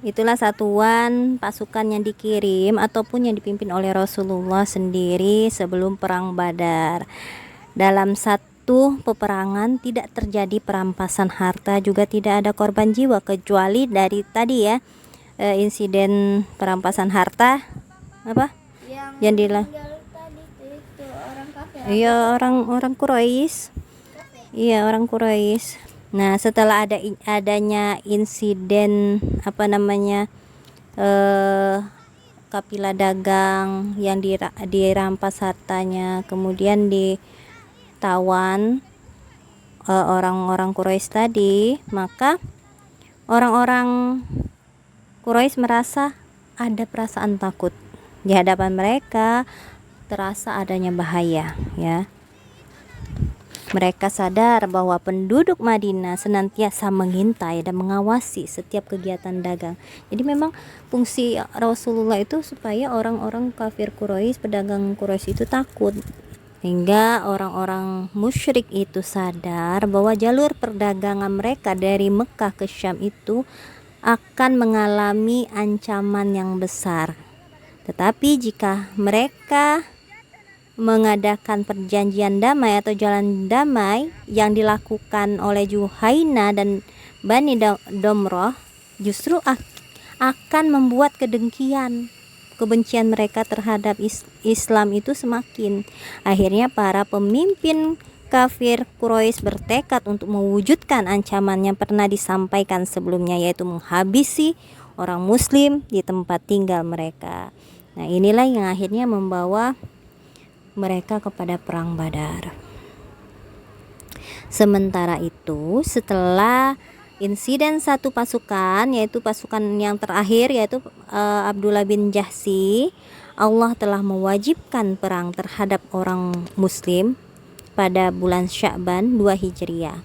Itulah satuan pasukan yang dikirim ataupun yang dipimpin oleh Rasulullah sendiri sebelum perang Badar. Dalam satu peperangan tidak terjadi perampasan harta, juga tidak ada korban jiwa, kecuali dari tadi ya, insiden perampasan harta apa yang iya, orang Quraisy. Iya, orang Quraisy. Nah, setelah adanya insiden kapilah dagang yang dirampas hartanya, kemudian ditawan orang-orang Quraisy tadi, maka orang-orang Quraisy merasa ada perasaan takut di hadapan mereka, terasa adanya bahaya ya. Mereka sadar bahwa penduduk Madinah senantiasa mengintai dan mengawasi setiap kegiatan dagang. Jadi memang fungsi Rasulullah itu supaya orang-orang kafir Quraisy, pedagang Quraisy itu takut. Hingga orang-orang musyrik itu sadar bahwa jalur perdagangan mereka dari Mekah ke Syam itu akan mengalami ancaman yang besar. Tetapi jika mereka mengadakan perjanjian damai atau jalan damai yang dilakukan oleh Juhaina dan Bani Domroh, justru akan membuat kebencian mereka terhadap Islam itu semakin. Akhirnya para pemimpin kafir Quraisy bertekad untuk mewujudkan ancaman yang pernah disampaikan sebelumnya, yaitu menghabisi orang muslim di tempat tinggal mereka. Nah, inilah yang akhirnya membawa mereka kepada perang Badar. Sementara itu, setelah insiden satu pasukan, yaitu pasukan yang terakhir, yaitu Abdullah bin Jahsy, Allah telah mewajibkan perang terhadap orang muslim pada bulan Sya'ban 2 Hijriah.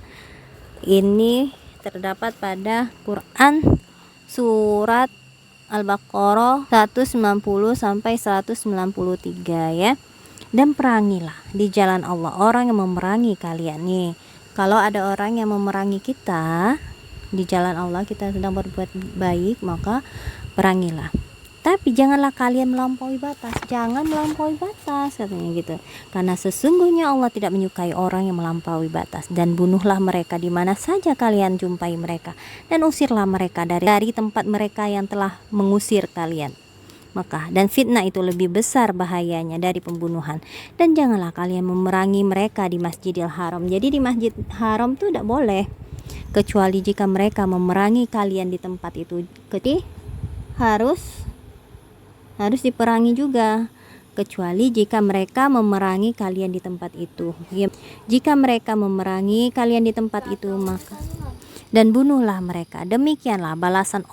Ini terdapat pada Quran surat Al-Baqarah 190 sampai 193 ya. Dan perangilah di jalan Allah orang yang memerangi kalian. Nih, kalau ada orang yang memerangi kita di jalan Allah, kita sedang berbuat baik, maka perangilah. Tapi janganlah kalian melampaui batas. Jangan melampaui batas, katanya gitu. Karena sesungguhnya Allah tidak menyukai orang yang melampaui batas. Dan bunuhlah mereka di mana saja kalian jumpai mereka, dan usirlah mereka dari tempat mereka yang telah mengusir kalian. Dan fitnah itu lebih besar bahayanya dari pembunuhan. Dan janganlah kalian memerangi mereka di Masjidil Haram. Jadi di Masjid Haram itu tidak boleh, kecuali jika mereka memerangi kalian di tempat itu. Jadi harus diperangi juga, kecuali jika mereka memerangi kalian di tempat itu. Jika mereka memerangi kalian di tempat itu, maka dan bunuhlah mereka. Demikianlah balasan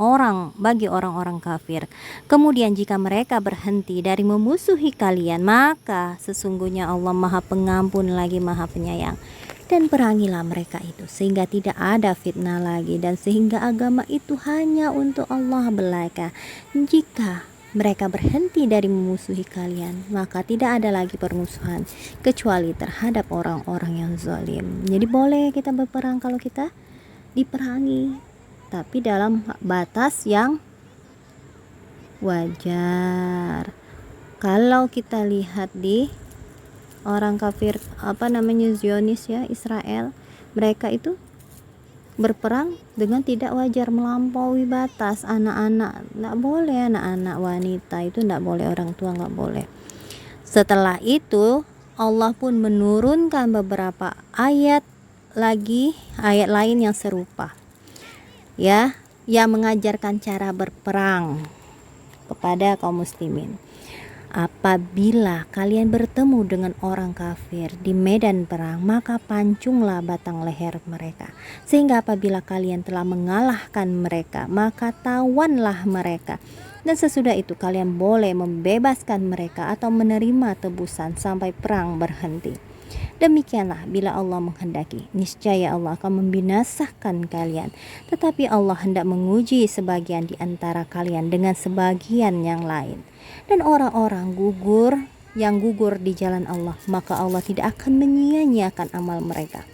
bagi orang-orang kafir. Kemudian jika mereka berhenti dari memusuhi kalian, maka sesungguhnya Allah Maha Pengampun lagi Maha Penyayang. Dan perangilah mereka itu sehingga tidak ada fitnah lagi, dan sehingga agama itu hanya untuk Allah belaka. Jika mereka berhenti dari memusuhi kalian, maka tidak ada lagi permusuhan kecuali terhadap orang-orang yang zalim. Jadi boleh kita berperang kalau kita diperangi, tapi dalam batas yang wajar. Kalau kita lihat di orang kafir Zionis ya, Israel, mereka itu berperang dengan tidak wajar, melampaui batas. Anak-anak nggak boleh, anak-anak wanita itu nggak boleh, orang tua nggak boleh. Setelah itu Allah pun menurunkan beberapa ayat lain yang serupa ya, yang mengajarkan cara berperang kepada kaum muslimin. Apabila kalian bertemu dengan orang kafir di medan perang, maka pancunglah batang leher mereka, sehingga apabila kalian telah mengalahkan mereka, maka tawanlah mereka, dan sesudah itu kalian boleh membebaskan mereka atau menerima tebusan sampai perang berhenti. Demikianlah bila Allah menghendaki, niscaya Allah akan membinasakan kalian. Tetapi Allah hendak menguji sebagian di antara kalian dengan sebagian yang lain. Dan orang-orang yang gugur di jalan Allah, maka Allah tidak akan menyia-nyiakan amal mereka.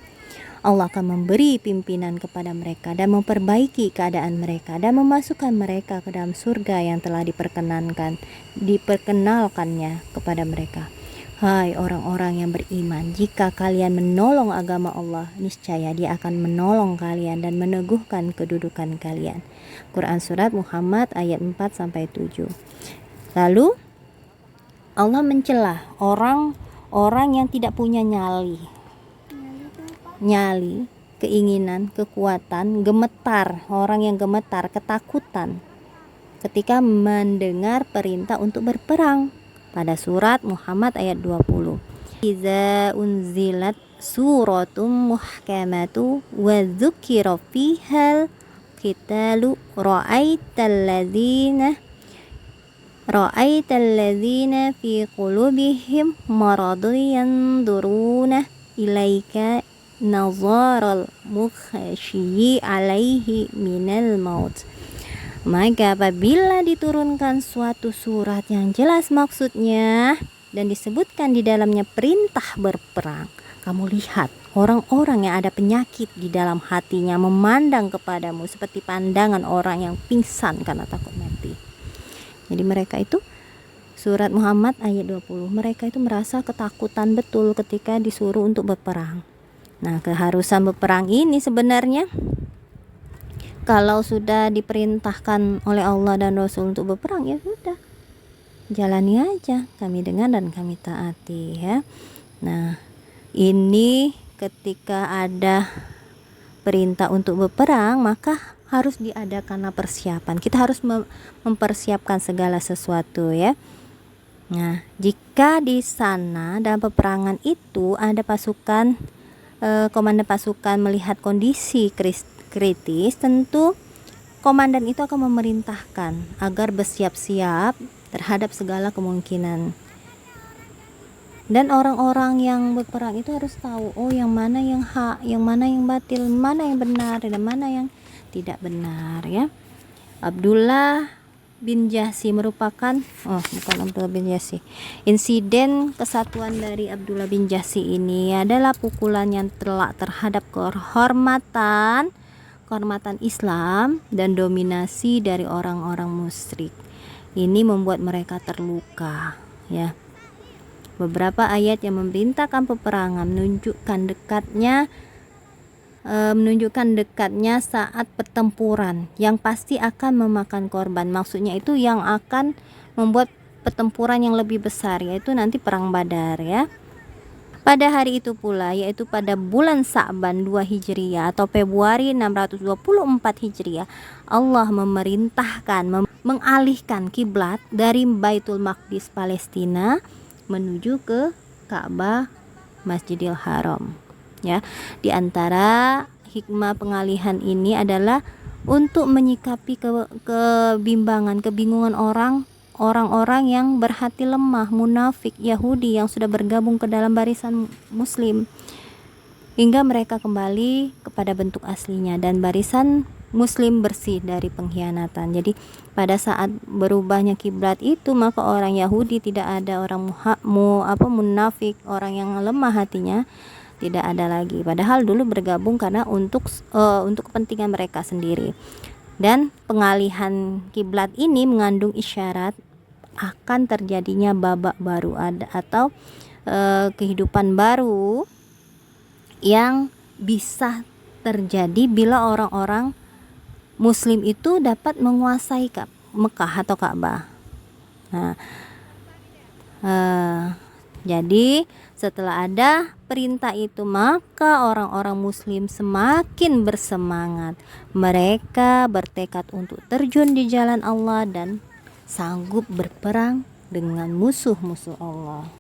Allah akan memberi pimpinan kepada mereka dan memperbaiki keadaan mereka dan memasukkan mereka ke dalam surga yang telah diperkenalkannya kepada mereka. Hai orang-orang yang beriman, jika kalian menolong agama Allah, niscaya Dia akan menolong kalian dan meneguhkan kedudukan kalian. Quran Surat Muhammad ayat 4-7. Lalu Allah mencela orang-orang yang tidak punya nyali, keinginan, kekuatan, gemetar, orang yang gemetar, ketakutan ketika mendengar perintah untuk berperang. Pada surat Muhammad ayat 20. Iza unzilat suratum muhkamatu wa dzukira fihal qitalu ra'aital ladzina fi qulubihim maradun yanzuruna ilaika nazaral mukhsyyi alaihi minal maut. Maka apabila diturunkan suatu surat yang jelas maksudnya dan disebutkan di dalamnya perintah berperang, kamu lihat orang-orang yang ada penyakit di dalam hatinya memandang kepadamu seperti pandangan orang yang pingsan karena takut mati. Jadi mereka itu, surat Muhammad ayat 20, mereka itu merasa ketakutan betul ketika disuruh untuk berperang. Nah, keharusan berperang ini sebenarnya, kalau sudah diperintahkan oleh Allah dan Rasul untuk berperang, ya sudah, jalani aja, kami dengar dan kami taati ya. Nah, ini ketika ada perintah untuk berperang, maka harus diadakan persiapan. Kita harus mempersiapkan segala sesuatu ya. Nah, jika di sana dalam peperangan itu ada pasukan, komandan pasukan melihat kondisi kritis, tentu komandan itu akan memerintahkan agar bersiap-siap terhadap segala kemungkinan. Dan orang-orang yang berperang itu harus tahu, oh yang mana yang hak, yang mana yang batil, mana yang benar dan mana yang tidak benar ya. Abdullah bin Jahsy merupakan insiden kesatuan dari Abdullah bin Jahsy ini adalah pukulan yang telak terhadap kehormatan Islam dan dominasi dari orang-orang musyrik. Ini membuat mereka terluka ya. Beberapa ayat yang memerintahkan peperangan menunjukkan dekatnya saat pertempuran yang pasti akan memakan korban. Maksudnya itu yang akan membuat pertempuran yang lebih besar, yaitu nanti perang Badar ya. Pada hari itu pula, yaitu pada bulan Sa'ban 2 Hijriah atau Februari 624 Hijriah, Allah memerintahkan mengalihkan kiblat dari Baitul Maqdis Palestina menuju ke Ka'bah Masjidil Haram ya. Di antara hikmah pengalihan ini adalah untuk menyikapi kebingungan orang-orang yang berhati lemah, munafik, Yahudi yang sudah bergabung ke dalam barisan Muslim, hingga mereka kembali kepada bentuk aslinya dan barisan Muslim bersih dari pengkhianatan. Jadi pada saat berubahnya kiblat itu, maka orang Yahudi tidak ada, orang munafik, orang yang lemah hatinya tidak ada lagi. Padahal dulu bergabung karena untuk kepentingan mereka sendiri. Dan pengalihan kiblat ini mengandung isyarat akan terjadinya babak baru atau kehidupan baru yang bisa terjadi bila orang-orang Muslim itu dapat menguasai Mekah atau Ka'bah. Nah, jadi setelah ada perintah itu, maka orang-orang Muslim semakin bersemangat. Mereka bertekad untuk terjun di jalan Allah dan sanggup berperang dengan musuh-musuh Allah.